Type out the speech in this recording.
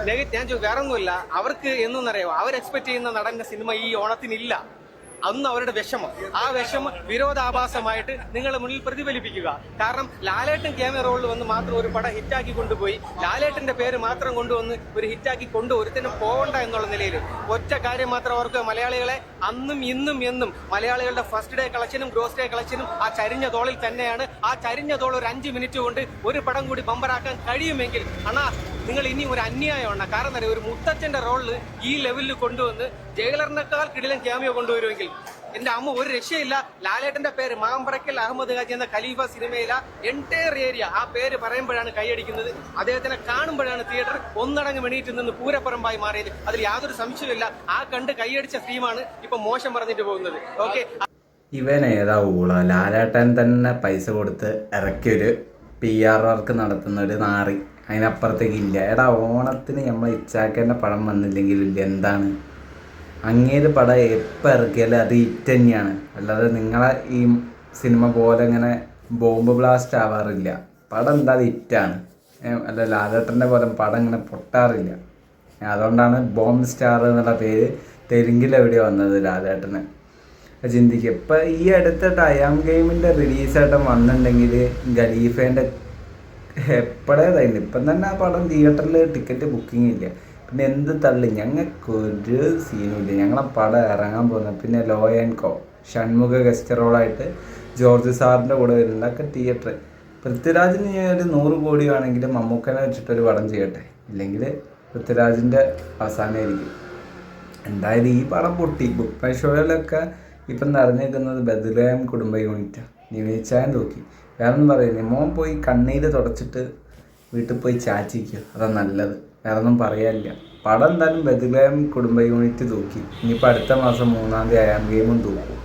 ഞാൻ വേറെ ഒന്നുമില്ല, അവർക്ക് എന്നറിയാമോ, അവർ എക്സ്പെക്ട് ചെയ്യുന്ന നടന്റെ സിനിമ ഈ ഓണത്തിനില്ല. അന്ന് അവരുടെ വിഷമം, ആ വിഷമം വിരോധാഭാസമായിട്ട് നിങ്ങളുടെ മുന്നിൽ പ്രതിഫലിപ്പിക്കുക. കാരണം ലാലേട്ടൻ ക്യാമറ റോളിൽ വന്ന് മാത്രം ഒരു പടം ഹിറ്റാക്കി കൊണ്ടുപോയി, ലാലേട്ടന്റെ പേര് മാത്രം കൊണ്ടുവന്ന് ഒരു ഹിറ്റാക്കി ഒരുത്തനും പോകണ്ട എന്നുള്ള നിലയിൽ ഒറ്റ കാര്യം മാത്രം അവർക്ക് മലയാളികളെ അന്നും ഇന്നും എന്നും മലയാളികളുടെ ഫസ്റ്റ് ഡേ കളക്ഷനും ഗ്രോസ് ഡേ കളക്ഷനും ആ ചരിഞ്ഞ തോളിൽ തന്നെയാണ്. ആ ചരിഞ്ഞ തോൾ ഒരു 5 മിനിറ്റ് കൊണ്ട് ഒരു പടം കൂടി ബമ്പറാക്കാൻ കഴിയുമെങ്കിൽ അണ്ണാ നിങ്ങൾ ഇനി ഒരു അന്യായമാണ്. കാരണം എന്താ, ഒരു മുത്തച്ഛന്റെ റോളിൽ ഈ ലെവലിൽ കൊണ്ടുവന്ന് ജയിലറിനേക്കാൾ കിടിലൻ ക്യാമിയോ കൊണ്ടുവരുമെങ്കിൽ എന്റെ അമ്മ ഒരു രക്ഷയില്ല. ലാലേട്ടന്റെ പേര് മാമ്പറക്കൽ അഹമ്മദ് ഹാജി എന്ന ഖലീഫ സിനിമയില എൻറ്റയർ ഏരിയ ആ പേര് പറയുമ്പോഴാണ് കൈയടിക്കുന്നത്. അദ്ദേഹത്തിനെ കാണുമ്പോഴാണ് തിയേറ്റർ ഒന്നടങ്ങ് വെണീറ്റ് നിന്ന് പൂരപ്പറമ്പായി മാറിയത്. അതിൽ യാതൊരു സംശയമില്ല. ആ കണ്ട് കൈയടിച്ച ടീമാണ് ഇപ്പൊ മോശം പറഞ്ഞിട്ട് പോകുന്നത്. ഓക്കെ, ഇവൻ ഏതാ ഊള? ലാലേട്ടൻ തന്നെ പൈസ കൊടുത്ത് ഇറക്കിയൊരു PR വർക്ക് നടത്തുന്ന ഒരു നാറി, അതിനപ്പുറത്തേക്ക് ഇല്ല. എടാ ഓണത്തിന് നമ്മൾ ഇച്ചാക്കേൻ്റെ പടം വന്നില്ലെങ്കിലില്ല, എന്താണ് അങ്ങേര് പടം എപ്പോൾ ഇറക്കിയാലും അത് ഹിറ്റ് തന്നെയാണ്. അല്ലാതെ നിങ്ങളെ ഈ സിനിമ പോലെ ഇങ്ങനെ ബോംബ് ബ്ലാസ്റ്റ് ആവാറില്ല. പടം എന്താ ഹിറ്റാണ്. അല്ല ലാലേട്ടൻ്റെ പോലെ പടം ഇങ്ങനെ പൊട്ടാറില്ല. അതുകൊണ്ടാണ് ബോംബ് സ്റ്റാർ എന്നുള്ള പേര് തെലുങ്കിലെവിടെയോ വന്നത് ലാലേട്ടന്. ചിന്തിക്കുക, ഇപ്പം ഈ അടുത്തിട്ട് അയാം ഗെയിമിൻ്റെ റിലീസായിട്ട് വന്നിട്ടുണ്ടെങ്കിൽ ഖലീഫേൻ്റെ എപ്പോഴേതായിരുന്നു. ഇപ്പം തന്നെ ആ പടം തിയേറ്ററിൽ ടിക്കറ്റ് ബുക്കിംഗ് ഇല്ല. പിന്നെ എന്ത് തള്ളി, ഞങ്ങൾക്കൊരു സീനുമില്ല. ഞങ്ങളെ പടം ഇറങ്ങാൻ പോകുന്നത് പിന്നെ ലോ ആൻഡ് കോ ഷൺമുഖ ഗസ്റ്റ് റോളായിട്ട് ജോർജ് സാറിൻ്റെ കൂടെ വരുന്നതൊക്കെ തിയേറ്റർ. പൃഥ്വിരാജിന് ഒരു 100 കോടി വേണമെങ്കിലും മമ്മൂക്കനെ വെച്ചിട്ടൊരു പടം ചെയ്യട്ടെ, ഇല്ലെങ്കിൽ പൃഥ്വിരാജിൻ്റെ അവസാനമായിരിക്കും. എന്തായാലും ഈ പടം പൊട്ടി. ബുക്ക് മൈ ഷോയിലൊക്കെ ഇപ്പം നിറഞ്ഞേക്കുന്നത് ബദലേം കുടുംബ യൂണിറ്റാണ്. നിവേച്ചാൻ തൂക്കി. വേറൊന്നും പറയുന്നത്, മോൻ പോയി കണ്ണീര് തുടച്ചിട്ട് വീട്ടിൽ പോയി ചാച്ചിക്കുക, അതാ നല്ലത്. വേറൊന്നും പറയാനില്ല. പടം എന്തായാലും ബദലേം കുടുംബ യൂണിറ്റ് തൂക്കി. ഇനിയിപ്പോൾ അടുത്ത മാസം 3-ാം തീയതി അയാം ഗെയിമും തൂക്കും.